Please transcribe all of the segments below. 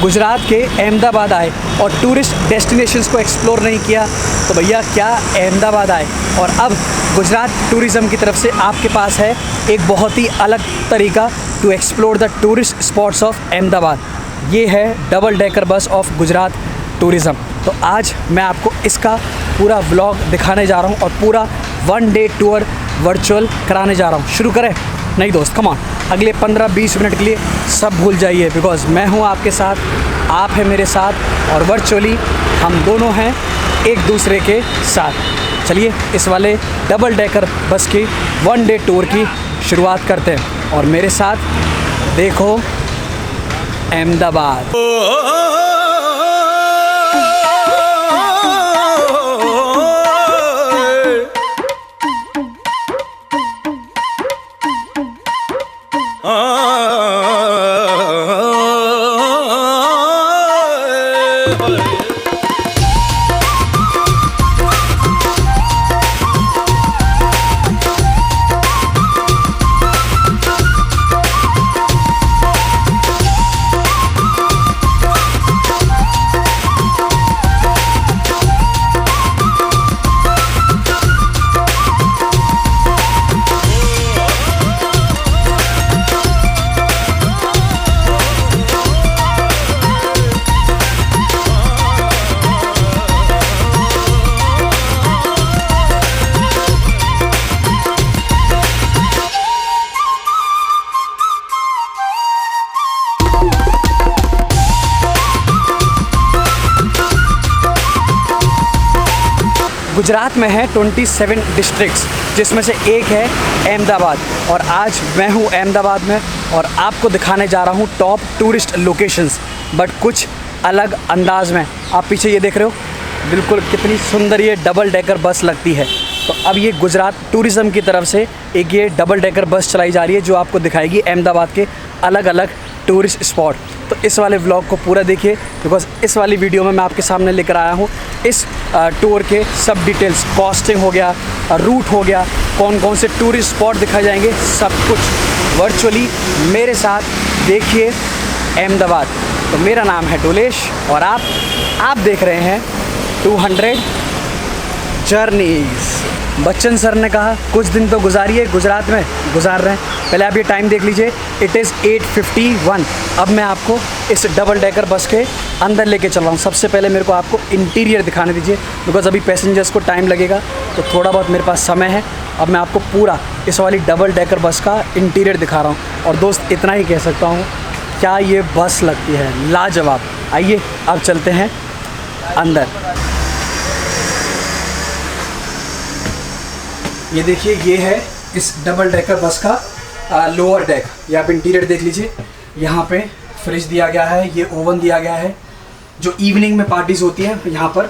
गुजरात के अहमदाबाद आए और टूरिस्ट डेस्टिनेशंस को एक्सप्लोर नहीं किया तो भैया क्या अहमदाबाद आए। और अब गुजरात टूरिज़्म की तरफ से आपके पास है एक बहुत ही अलग तरीका to explore the tourist spots of Ahmedabad. ये है double decker bus of Gujarat tourism. तो आज मैं आपको इसका पूरा व्लॉग दिखाने जा रहा हूँ और पूरा 1 डे टूर वर्चुअल कराने जा रहा हूँ। शुरू करें? नहीं दोस्त, कम ऑन, अगले 15-20 मिनट के लिए सब भूल जाइए, बिकॉज़ मैं हूँ आपके साथ, आप हैं मेरे साथ और वर्चुअली हम दोनों हैं एक दूसरे के साथ। चलिए इस वाले डबल डेकर बस की 1 डे टूर की शुरुआत करते हैं और मेरे साथ देखो अहमदाबाद। गुजरात में है 27 डिस्ट्रिक्ट्स, जिसमें से एक है अहमदाबाद और आज मैं हूँ अहमदाबाद में और आपको दिखाने जा रहा हूँ टॉप टूरिस्ट लोकेशंस, बट कुछ अलग अंदाज में। आप पीछे ये देख रहे हो, बिल्कुल कितनी सुंदर ये डबल डेकर बस लगती है। तो अब ये गुजरात टूरिज़्म की तरफ से एक ये डबल डेकर बस चलाई जा रही है जो आपको दिखाएगी अहमदाबाद के अलग अलग टूरिस्ट स्पॉट। तो इस वाले व्लॉग को पूरा देखिए, बिकॉज़ इस वाली वीडियो में मैं आपके सामने लेकर आया हूँ इस टूर के सब डिटेल्स, कॉस्टिंग हो गया, रूट हो गया, कौन कौन से टूरिस्ट स्पॉट दिखाए जाएंगे, सब कुछ वर्चुअली मेरे साथ देखिए अहमदाबाद। तो मेरा नाम है डोलेश और आप देख रहे हैं 200 जर्नीज़। बच्चन सर ने कहा कुछ दिन तो गुजारिए, गुजरात में गुजार रहे हैं। पहले आप ये टाइम देख लीजिए, इट इज़ 8:51। अब मैं आपको इस डबल डेकर बस के अंदर लेके चल रहा हूँ। सबसे पहले मेरे को आपको इंटीरियर दिखाने दीजिए, बिकॉज़ अभी पैसेंजर्स को टाइम लगेगा, तो थोड़ा बहुत मेरे पास समय है। अब मैं आपको पूरा इस वाली डबल डेकर बस का इंटीरियर दिखा रहा हूँ और दोस्त इतना ही कह सकता हूँ, क्या ये बस लगती है लाजवाब। आइए अब चलते हैं अंदर। ये देखिए, ये है इस डबल डेकर बस का लोअर डेक। ये आप इंटीरियर देख लीजिए, यहाँ पे फ्रिज दिया गया है, ये ओवन दिया गया है। जो इवनिंग में पार्टीज़ होती हैं यहाँ पर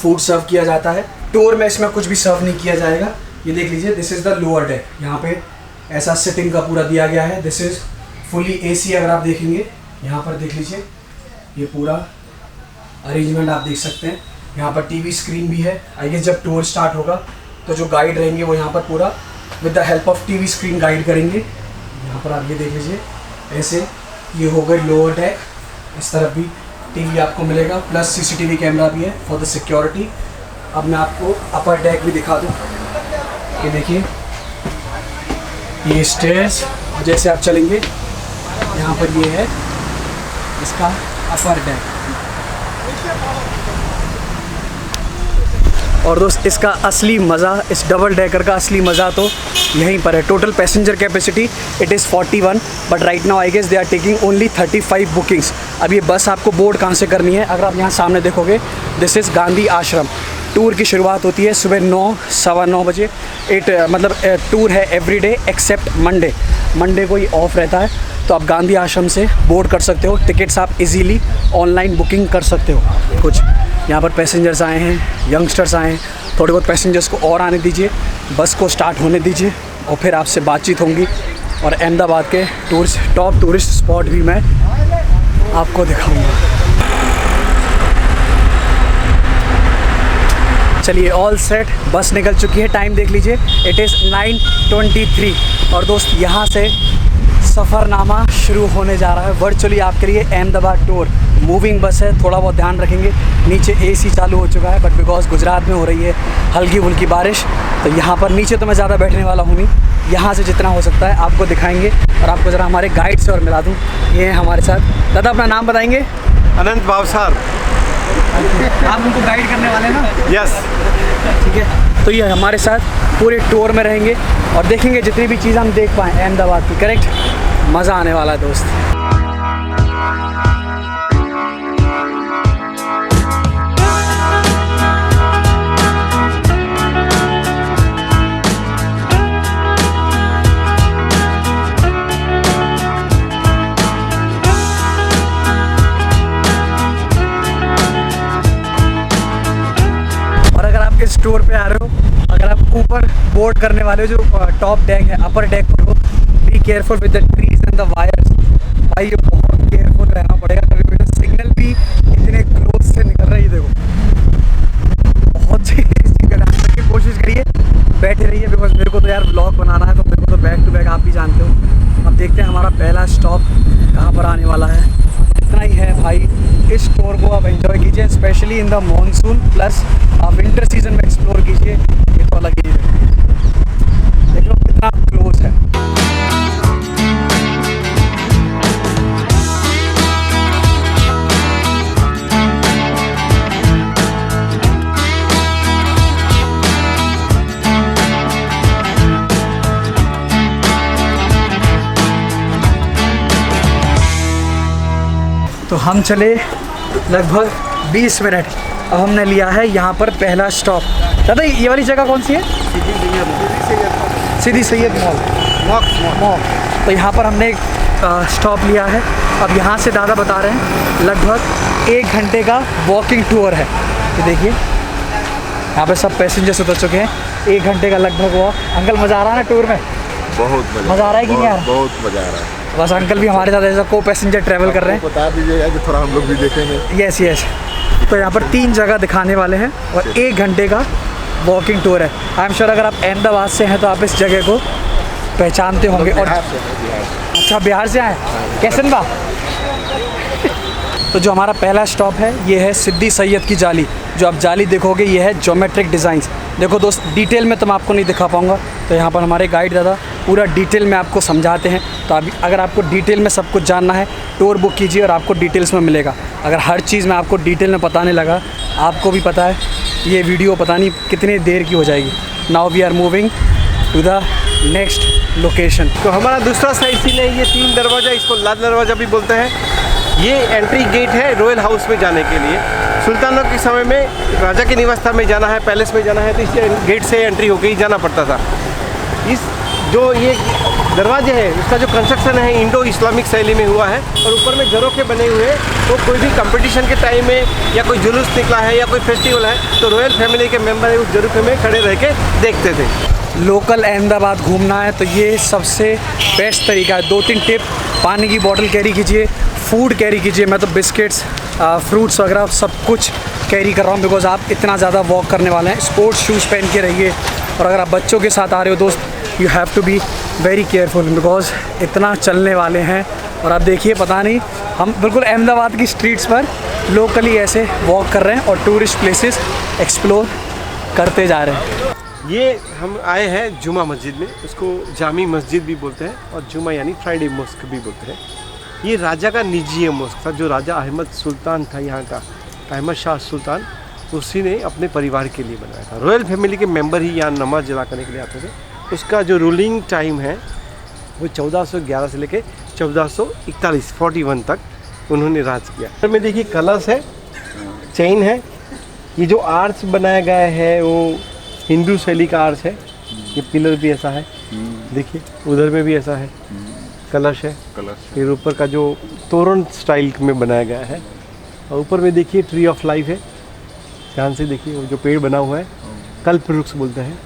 फूड सर्व किया जाता है। टूर में इसमें कुछ भी सर्व नहीं किया जाएगा। ये देख लीजिए, this is the lower deck. यहाँ पे ऐसा सिटिंग का पूरा दिया गया है। This is fully AC। अगर आप देखेंगे यहाँ पर देख लीजिए, ये पूरा अरेंजमेंट आप देख सकते हैं। यहाँ पर TV स्क्रीन भी है। आई गेस जब टूर स्टार्ट होगा तो जो गाइड रहेंगे वो यहाँ पर पूरा with the help of TV screen guide करेंगे। यहाँ पर आप ये देख लीजिए, ऐसे ये हो गई लोअर डेक। इस तरफ भी TV आपको मिलेगा, प्लस CCTV कैमरा भी है फॉर द सिक्योरिटी। अब मैं आपको अपर डेक भी दिखा दूँ। ये देखिए, ये स्टेयर्स जैसे आप चलेंगे, यहाँ पर ये है इसका अपर डेक। और दोस्त इसका असली मज़ा, इस डबल डेकर का असली मज़ा तो यहीं पर है। Total passenger capacity it is 41, but right now I guess they are taking only 35 bookings. अब ये बस आपको बोर्ड कहाँ से करनी है, अगर आप यहाँ सामने देखोगे, दिस इज़ गांधी आश्रम। टूर की शुरुआत होती है सुबह 9, सवा 9 बजे। टूर है every day except Monday. Monday को ही ऑफ रहता है, तो आप गांधी आश्रम से बोर्ड कर सकते हो। टिकट्स आप इजीली ऑनलाइन बुकिंग कर सकते हो। कुछ यहाँ पर पैसेंजर्स आए हैं, यंगस्टर्स आए हैं, थोड़े बहुत पैसेंजर्स को और आने दीजिए, बस को स्टार्ट होने दीजिए और फिर आपसे बातचीत होंगी और अहमदाबाद के टॉप टूरिस्ट स्पॉट भी मैं आपको दिखाऊंगा। चलिए ऑल सेट, बस निकल चुकी है। टाइम देख लीजिए, इट इज़ 9:23। और दोस्त यहाँ से सफ़रनामा शुरू होने जा रहा है वर्चुअली आपके लिए। अहमदाबाद टूर मूविंग बस है, थोड़ा बहुत ध्यान रखेंगे। नीचे एसी चालू हो चुका है, बट बिकॉज गुजरात में हो रही है हल्की फुल्की बारिश, तो यहाँ पर नीचे तो मैं ज़्यादा बैठने वाला हूँ नहीं। यहाँ से जितना हो सकता है आपको दिखाएंगे और आपको ज़रा हमारे गाइड से और मिला दूँ। ये हैं हमारे साथ। दादा अपना नाम बताएंगे? अनंत भावसार। आप उनको गाइड करने वाले हैं ना? यस। ठीक है, तो ये हमारे साथ पूरे टूर में रहेंगे और देखेंगे जितनी भी चीज़ हम देख पाएँ अहमदाबाद की। करेक्ट, मज़ा आने वाला है दोस्त। और अगर आप इस टूर पे आ रहे हो, अगर आप ऊपर बोर्ड करने वाले हो, जो टॉप डेक है, अपर डेक पर हो, be careful with the trees and the wires. भाई ये बहुत केयरफुल रहना पड़ेगा, कभी भी सिग्नल भी इतने क्लोज से निकल रहा है। ये देखो, बहुत सी करने की कोशिश करिए, बैठे रहिए, बिकॉज मेरे को तो यार ब्लॉग बनाना है, तो मेरे को तो बैक टू बैक आप भी जानते हो। अब देखते हैं हमारा पहला स्टॉप कहाँ पर आने वाला है। इतना ही है भाई, इस टूर को आप एंजॉय कीजिए, specially in the monsoon, plus आप विंटर सीजन में एक्सप्लोर कीजिए। ये तो अलग ही है, देख लो कितना क्लोज है। तो हम चले लगभग 20 मिनट, अब हमने लिया है यहाँ पर पहला स्टॉप। दादा ये वाली जगह कौन सी है? सीधी सैयद मॉल। तो यहाँ पर हमने एक स्टॉप लिया है। अब यहाँ से दादा बता रहे हैं लगभग 1 घंटे का वॉकिंग टूर है। ये देखिए यहाँ पे सब पैसेंजर्स उतर चुके हैं। 1 घंटे का लगभग वॉक। अंकल मज़ा आ रहा है ना टूर में? बहुत मज़ा आ रहा है कि नहीं यार? बहुत मज़ा आ रहा है। बस अंकल भी हमारे साथ ऐसा को पैसेंजर ट्रैवल कर रहे हैं। बता दीजिएगा कि थोड़ा हम लोग भी देखेंगे। यस। तो यहाँ पर 3 जगह दिखाने वाले हैं और 1 घंटे का वॉकिंग टूर है। आई एम श्योर अगर आप अहमदाबाद से हैं तो आप इस जगह को पहचानते होंगे। और अच्छा, बिहार से आए? कैसन बा? तो जो हमारा पहला स्टॉप है ये है सिद्दी सैयद की जाली। जो आप जाली देखोगे ये है ज्योमेट्रिक डिज़ाइंस। देखो दोस्त, डिटेल में तो मैं आपको नहीं दिखा पाऊँगा, तो यहाँ पर हमारे गाइड दादा पूरा डिटेल में आपको समझाते हैं। तो अभी अगर आपको डिटेल में सब कुछ जानना है, टूर बुक कीजिए और आपको डिटेल्स में मिलेगा। अगर हर चीज़ मैं आपको डिटेल में बताने लगा, आपको भी पता है ये वीडियो पता नहीं कितनी देर की हो जाएगी। Now we are moving to the next location. तो हमारा दूसरा साइड सीन है, ये 3 दरवाज़ा, इसको लाल दरवाज़ा भी बोलते हैं। ये एंट्री गेट है रॉयल हाउस में जाने के लिए। सुल्तानों के समय में राजा के निवास स्थान में जाना है, पैलेस में जाना है, तो इस गेट से एंट्री होकर ही जाना पड़ता था। इस जो ये दरवाजे हैं उसका जो कंस्ट्रक्शन है इंडो इस्लामिक शैली में हुआ है और ऊपर में झरोखे बने हुए हैं। तो कोई भी कंपटीशन के टाइम में या कोई जुलूस निकला है या कोई फेस्टिवल है तो रॉयल फैमिली के मेंबर उस झरोखे में खड़े रह के देखते थे। लोकल अहमदाबाद घूमना है तो ये सबसे बेस्ट तरीका है। 2-3 टिप, पानी की बोतल कैरी कीजिए, फूड कैरी कीजिए। मैं तो बिस्किट्स, फ्रूट्स वगैरह सब कुछ कैरी कर रहा हूँ, बिकॉज आप इतना ज़्यादा वॉक करने वाले हैं। स्पोर्ट्स शूज़ पहन के रहिए। और अगर आप बच्चों के साथ आ रहे हो दोस्त, you have to be very careful, because इतना चलने वाले हैं। और आप देखिए, पता नहीं, हम बिल्कुल अहमदाबाद की स्ट्रीट्स पर लोकली ऐसे वॉक कर रहे हैं और टूरिस्ट प्लेसेस एक्सप्लोर करते जा रहे हैं। ये हम आए हैं जुमा मस्जिद में, उसको जामी मस्जिद भी बोलते हैं और जुमा यानी फ्राइडे मॉस्क भी बोलते हैं। ये राजा का निजी मॉस्क था, जो राजा अहमद सुल्तान था यहाँ का, अहमद शाह सुल्तान, उसी ने अपने परिवार के लिए बनाया था। रॉयल फैमिली के मेंबर ही यहाँ नमाज अदा करने के लिए आते थे। उसका जो रूलिंग टाइम है वो 1411 से लेके 1441 41 तक उन्होंने राज किया। घर में देखिए कलश है, चेन है। ये जो आर्च बनाया गया है वो हिंदू शैली का आर्च है। ये पिलर भी ऐसा है, देखिए उधर में भी ऐसा है, कलश है। फिर ऊपर का जो तोरण स्टाइल में बनाया गया है और ऊपर में देखिए ट्री ऑफ लाइफ है। ध्यान से देखिए, वो जो पेड़ बना हुआ है कल्प वृक्ष बोलते हैं।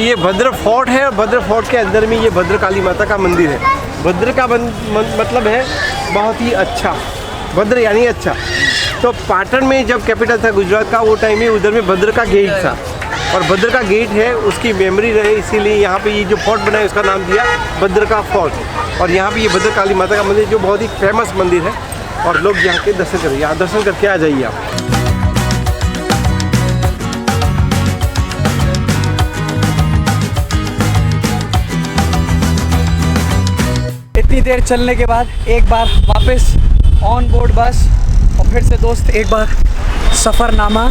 ये भद्र फोर्ट है और भद्र फोर्ट के अंदर में ये भद्र काली माता का मंदिर है। भद्र का मतलब है बहुत ही अच्छा, भद्र यानी अच्छा। तो पाटन में जब कैपिटल था गुजरात का, वो टाइम में उधर में भद्र का गेट था, और भद्र का गेट है उसकी मेमोरी रहे, इसीलिए यहाँ पे ये जो फोर्ट बना है उसका नाम दिया भद्र का फोर्ट। और यहाँ पे ये भद्र काली माता का मंदिर जो बहुत ही फेमस मंदिर है, और लोग यहाँ के दर्शन करें, यहाँ दर्शन करके आ जाइए आप। इतनी देर चलने के बाद एक बार वापस ऑन बोर्ड बस, और फिर से दोस्त एक बार सफ़रनामा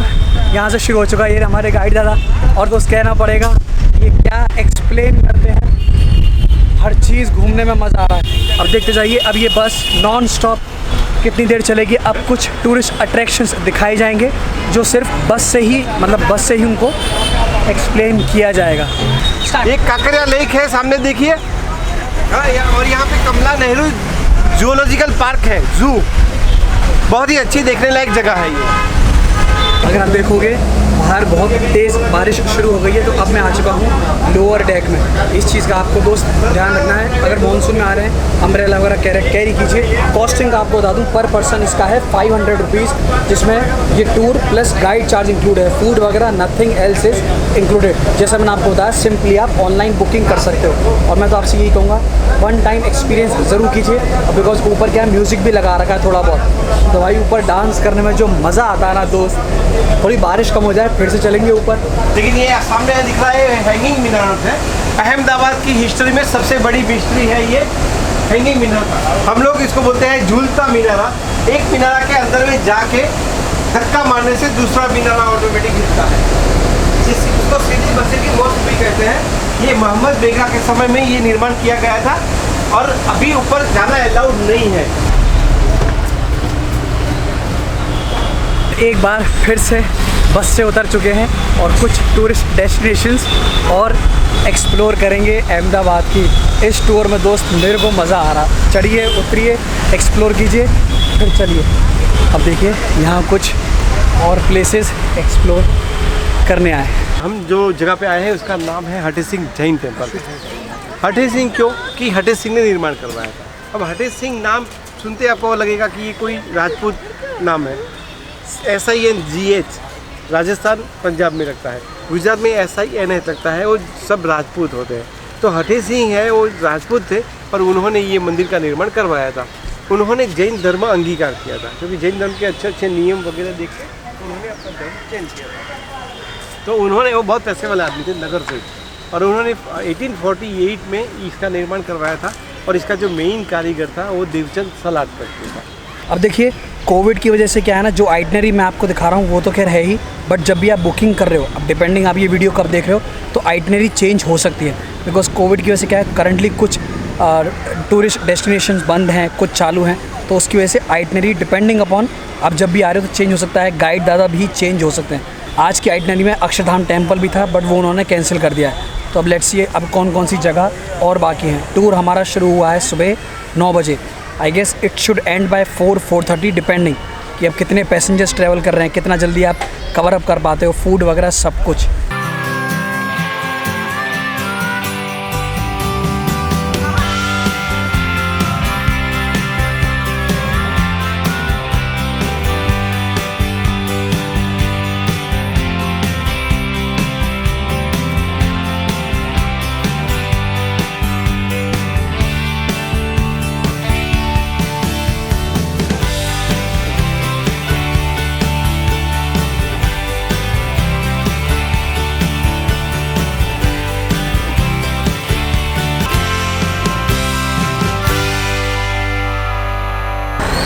यहाँ से शुरू हो चुका है। ये हमारे गाइड दादा, और दोस्त कहना पड़ेगा ये क्या एक्सप्लेन करते हैं, हर चीज़ घूमने में मज़ा आ रहा है। अब देखते जाइए, अब ये बस नॉन स्टॉप कितनी देर चलेगी। अब कुछ टूरिस्ट अट्रैक्शंस दिखाए जाएंगे जो सिर्फ बस से ही, मतलब बस से ही उनको एक्सप्लेन किया जाएगा। एक काकरिया लेक है सामने देखिए, और यहाँ पे कमला नेहरू जूलॉजिकल पार्क है, जू, बहुत ही अच्छी देखने लायक जगह है ये। अगर आप देखोगे बाहर बहुत तेज़ बारिश शुरू हो गई है, तो अब मैं आ चुका हूँ लोअर डेक में। इस चीज़ का आपको दोस्त ध्यान रखना है, अगर मानसून में आ रहे हैं अम्ब्रेला वगैरह कैरी कीजिए। कॉस्टिंग का आपको बता दूँ, पर पर्सन इसका है 500 रुपीज़, जिसमें ये tour plus guide charge include है, फूड वगैरह नथिंग एल्स इज इंक्लूडेड। जैसा मैंने आपको बताया, सिंपली आप ऑनलाइन बुकिंग कर सकते हो। और मैं तो आपसे यही कहूँगा, वन टाइम एक्सपीरियंस ज़रूर कीजिए, बिकॉज ऊपर क्या है, म्यूज़िक भी लगा रखा है थोड़ा बहुत, तो भाई ऊपर डांस करने में जो मज़ा आता है ना दोस्त, थोड़ी बारिश कम हो जाए फिर से चलेंगे ऊपर। लेकिन ये सामने दिख रहा है हैंगिंग मीनार है, अहमदाबाद की हिस्ट्री में सबसे बड़ी मिस्ट्री है ये हैंगिंग मीनार। हम लोग इसको बोलते हैं झूलता मीनारा। एक मीनारा के अंदर में जाके धक्का मारने से दूसरा मीनारा ऑटोमेटिक हिलता है, जिसको सिटी मस्जिद मॉस्क भी कहते हैं। ये मोहम्मद बेगा के समय में ये निर्माण किया गया था, और अभी ऊपर जाना अलाउड नहीं है। एक बार फिर से बस से उतर चुके हैं, और कुछ टूरिस्ट डेस्टिनेशंस और एक्सप्लोर करेंगे अहमदाबाद की। इस टूर में दोस्त मेरे को मज़ा आ रहा, चढ़िए उतरिए एक्सप्लोर कीजिए, फिर चलिए। अब देखिए यहाँ कुछ और प्लेसेस एक्सप्लोर करने आए। हम जो जगह पे आए हैं उसका नाम है हटे सिंह जैन टेम्पल। हटे सिंह क्यों कि हटे सिंह ने निर्माण करवाया था। अब हटे सिंह नाम सुनते आपको लगेगा कि ये कोई राजपूत नाम है। SINGH राजस्थान पंजाब में लगता है, गुजरात में SINH लगता है, वो सब राजपूत होते हैं। तो हटे सिंह है वो राजपूत थे, और उन्होंने ये मंदिर का निर्माण करवाया था। उन्होंने जैन धर्म अंगीकार किया था, क्योंकि जैन धर्म के अच्छे अच्छे नियम वगैरह देख के उन्होंने अपना धर्म चेंज किया था। तो उन्होंने, वो बहुत पैसे वाले आदमी थे नगर से, और उन्होंने 1848 में इसका निर्माण करवाया था। और इसका जो मेन कारीगर था वो देवचंद सलाट करके था। अब देखिए कोविड की वजह से क्या है ना, जो आइटनरी मैं आपको दिखा रहा हूँ वो तो खैर है ही, बट जब भी आप बुकिंग कर रहे हो, अब डिपेंडिंग आप ये वीडियो कब देख रहे हो, तो आइटनरी चेंज हो सकती है। बिकॉज कोविड की वजह से क्या है, करंटली कुछ टूरिस्ट डेस्टिनेशंस बंद हैं, कुछ चालू हैं, तो उसकी वजह से आइटनरी डिपेंडिंग अपॉन आप जब भी आ रहे हो तो चेंज हो सकता है। गाइड दादा भी चेंज हो सकते हैं। आज की आइटनरी में अक्षरधाम टेम्पल भी था, बट वो उन्होंने कैंसिल कर दिया है। तो अब लेट्स सी अब कौन कौन सी जगह और बाकी हैं। टूर हमारा शुरू हुआ है सुबह 9 बजे। I guess it should end by 4-4:30 depending कि अब कितने पैसेंजर्स ट्रैवल कर रहे हैं, कितना जल्दी आप कवर अप कर पाते हो, फूड वगैरह सब कुछ।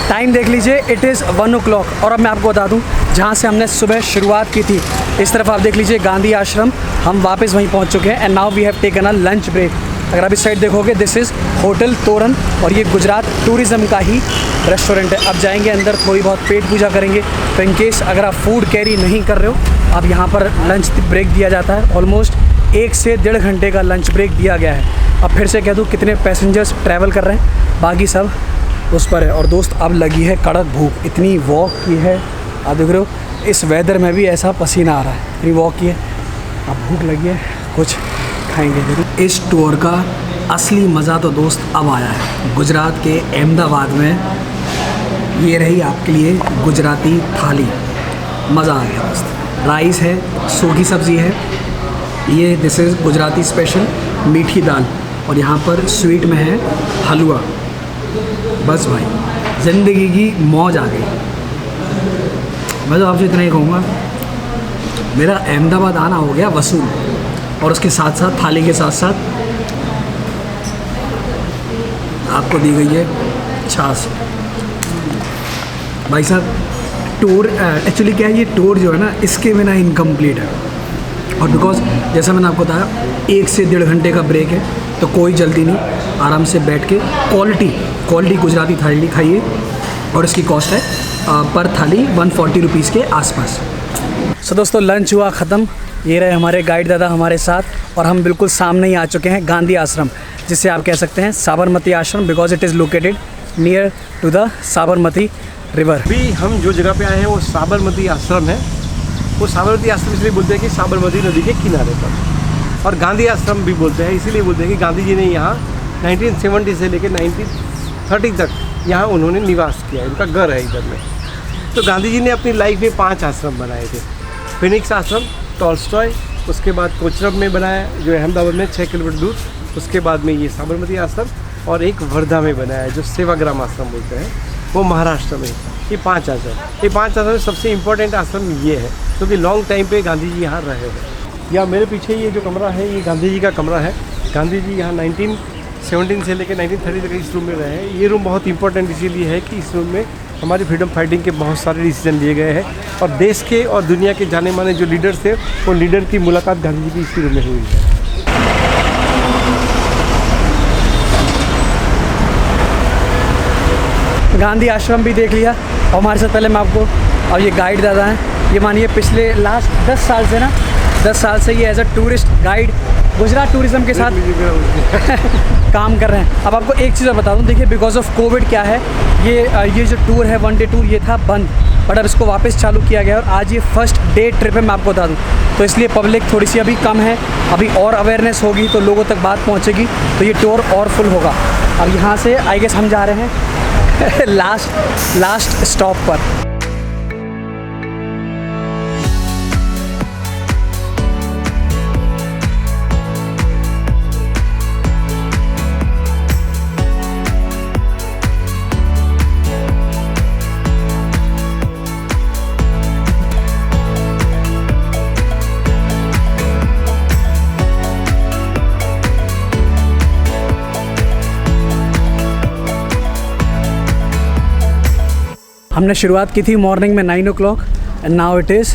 टाइम देख लीजिए, इट इज़ 1 o'clock। और अब मैं आपको बता दूं, जहां से हमने सुबह शुरुआत की थी, इस तरफ आप देख लीजिए गांधी आश्रम, हम वापस वहीं पहुंच चुके हैं। And now we have taken a lunch break. अगर आप इस साइड देखोगे, दिस इज़ होटल तोरण, और ये गुजरात टूरिज़्म का ही रेस्टोरेंट है। अब जाएंगे अंदर, थोड़ी बहुत पेट पूजा करेंगे। तो इन केस अगर आप फूड कैरी नहीं कर रहे हो, अब यहाँ पर लंच ब्रेक दिया जाता है। ऑलमोस्ट 1 से 1.5 घंटे का लंच ब्रेक दिया गया है। अब फिर से कह दूँ कितने पैसेंजर्स ट्रैवल कर रहे हैं, बाकी सब उस पर है। और दोस्त अब लगी है कड़क भूख, इतनी वॉक की है, आप देख रहे हो इस वेदर में भी ऐसा पसीना आ रहा है, इतनी वॉक की है। अब भूख लगी है, कुछ खाएंगे जरूर। इस टूर का असली मज़ा तो दोस्त अब आया है। गुजरात के अहमदाबाद में ये रही आपके लिए गुजराती थाली, मज़ा आ गया दोस्त। राइस है, सूखी सब्ज़ी है, ये दिस इज़ गुजराती स्पेशल मीठी दाल, और यहाँ पर स्वीट में है हलवा। बस भाई ज़िंदगी की मौज आ गई। मैं तो आपसे इतना ही कहूँगा, मेरा अहमदाबाद आना हो गया वसूल, और उसके साथ साथ थाली के साथ साथ आपको दी गई है छाछ। भाई साहब टूर एक्चुअली क्या है, ये टूर जो है ना इसके बिना इनकम्प्लीट है, और बिकॉज जैसा मैंने आपको बताया 1 से 1.5 घंटे का ब्रेक है, तो कोई जल्दी नहीं, आराम से बैठ के क्वालिटी गुजराती थाली खाइए, और इसकी कॉस्ट है पर थाली 140 रुपीज़ के आसपास। सो दोस्तों लंच हुआ ख़त्म, ये रहे हमारे गाइड दादा हमारे साथ, और हम बिल्कुल सामने ही आ चुके हैं गांधी आश्रम, जिसे आप कह सकते हैं Sabarmati Ashram, because it is located near to the Sabarmati river. अभी हम जो जगह पे आए हैं वो साबरमती आश्रम है। वो साबरमती आश्रम इसलिए बोलते हैं कि साबरमती नदी के किनारे पर, और गांधी आश्रम भी बोलते हैं, इसीलिए बोलते हैं कि गांधी जी ने यहाँ 1970 से लेकर 1930 तक यहाँ उन्होंने निवास किया, उनका घर है इधर में। तो गांधी जी ने अपनी लाइफ में 5 आश्रम बनाए थे। फिनिक्स आश्रम, टॉल्स्टॉय, उसके बाद कोचरब में बनाया जो अहमदाबाद में 6 किलोमीटर दूर, उसके बाद में ये साबरमती आश्रम, और एक वर्धा में बनाया जो सेवाग्राम आश्रम बोलते हैं, वो महाराष्ट्र में। ये 5 आश्रम, ये 5 आश्रम में सबसे इम्पोर्टेंट आश्रम ये है, क्योंकि लॉन्ग टाइम पे गांधी जी यहाँ रहे हैं। या मेरे पीछे ये जो कमरा है ये गांधी जी का कमरा है। गांधी जी यहाँ 1917 से लेकर 1930 तक इस रूम में रहे हैं। ये रूम बहुत इंपॉर्टेंट इसीलिए है कि इस रूम में हमारी फ्रीडम फाइटिंग के बहुत सारे डिसीजन लिए गए हैं, और देश के और दुनिया के जाने माने जो लीडर्स थे वो लीडर की मुलाकात गांधी जी की इसी रूम में हुई है। गांधी आश्रम भी देख लिया, और हमारे साथ पहले मैं आपको, और ये गाइड दादा हैं, ये मानिए पिछले लास्ट 10 साल से ना 10 साल से ये as a tourist guide Gujarat tourism के साथ काम कर रहे हैं। अब आपको एक चीज़ और बता दूं, देखिए बिकॉज ऑफ कोविड क्या है, ये जो टूर है 1 डे टूर ये था बंद, बट अब इसको वापस चालू किया गया, और आज ये फर्स्ट डे ट्रिप है मैं आपको बता दूं, तो इसलिए पब्लिक थोड़ी सी अभी कम है, अभी और अवेयरनेस होगी तो लोगों तक बात पहुँचेगी, तो ये टूर और फुल होगा। अब यहाँ से आई गेस हम जा रहे हैं लास्ट स्टॉप पर। हमने शुरुआत की थी मॉर्निंग में 9 o'clock and now it is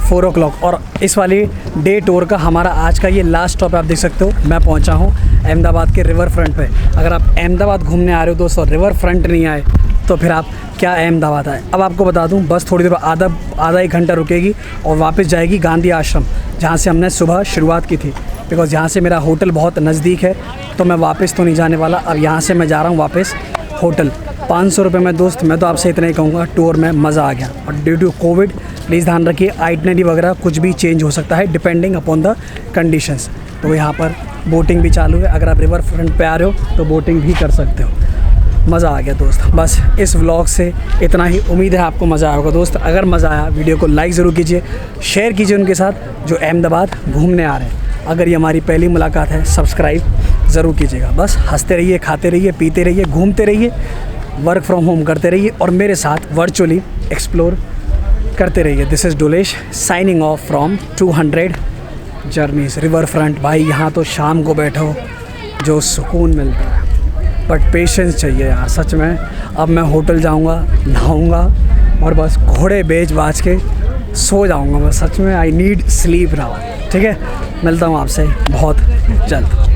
4 o'clock, और इस वाली डे टूर का हमारा आज का ये लास्ट स्टॉप है। आप देख सकते हो मैं पहुंचा हूं अहमदाबाद के रिवर फ्रंट पे। अगर आप अहमदाबाद घूमने आ रहे हो दोस्तों, रिवर फ्रंट नहीं आए तो फिर आप क्या अहमदाबाद आए। अब आपको बता दूं, बस थोड़ी देर आधा 1 घंटा रुकेगी और वापस जाएगी गांधी आश्रम, जहाँ से हमने सुबह शुरुआत की थी, बिकॉज़ यहाँ से मेरा होटल बहुत नज़दीक है, तो मैं वापस तो नहीं जाने वाला। अब यहाँ से मैं जा रहा हूँ वापस होटल। 500 रुपये में दोस्त, मैं तो आपसे इतना ही कहूँगा, टूर में मज़ा आ गया। और ड्यू टू कोविड प्लीज़ ध्यान रखिए, आइटनरी वगैरह कुछ भी चेंज हो सकता है डिपेंडिंग अपॉन द कंडीशंस। तो यहाँ पर बोटिंग भी चालू है, अगर आप रिवर फ्रंट पे आ रहे हो तो बोटिंग भी कर सकते हो। मज़ा आ गया दोस्त। बस इस व्लॉग से इतना ही, उम्मीद है आपको मज़ा आया होगा दोस्त। अगर मज़ा आया वीडियो को लाइक ज़रूर कीजिए, शेयर कीजिए उनके साथ जो अहमदाबाद घूमने आ रहे हैं। अगर ये हमारी पहली मुलाकात है, सब्सक्राइब ज़रूर कीजिएगा। बस हंसते रहिए, खाते रहिए, पीते रहिए, घूमते रहिए, वर्क फ्रॉम होम करते रहिए और मेरे साथ वर्चुअली एक्सप्लोर करते रहिए। This is Dolesh signing off from 200 journeys river front. भाई यहाँ तो शाम को बैठो जो सुकून मिलता है, बट पेशेंस चाहिए यार सच में। अब मैं होटल जाऊँगा, नहाऊँगा और बस घोड़े बेच बाज के सो जाऊँगा बस। सच में आई नीड स्लीप नाउ। ठीक है, मिलता हूँ आपसे बहुत जल्द।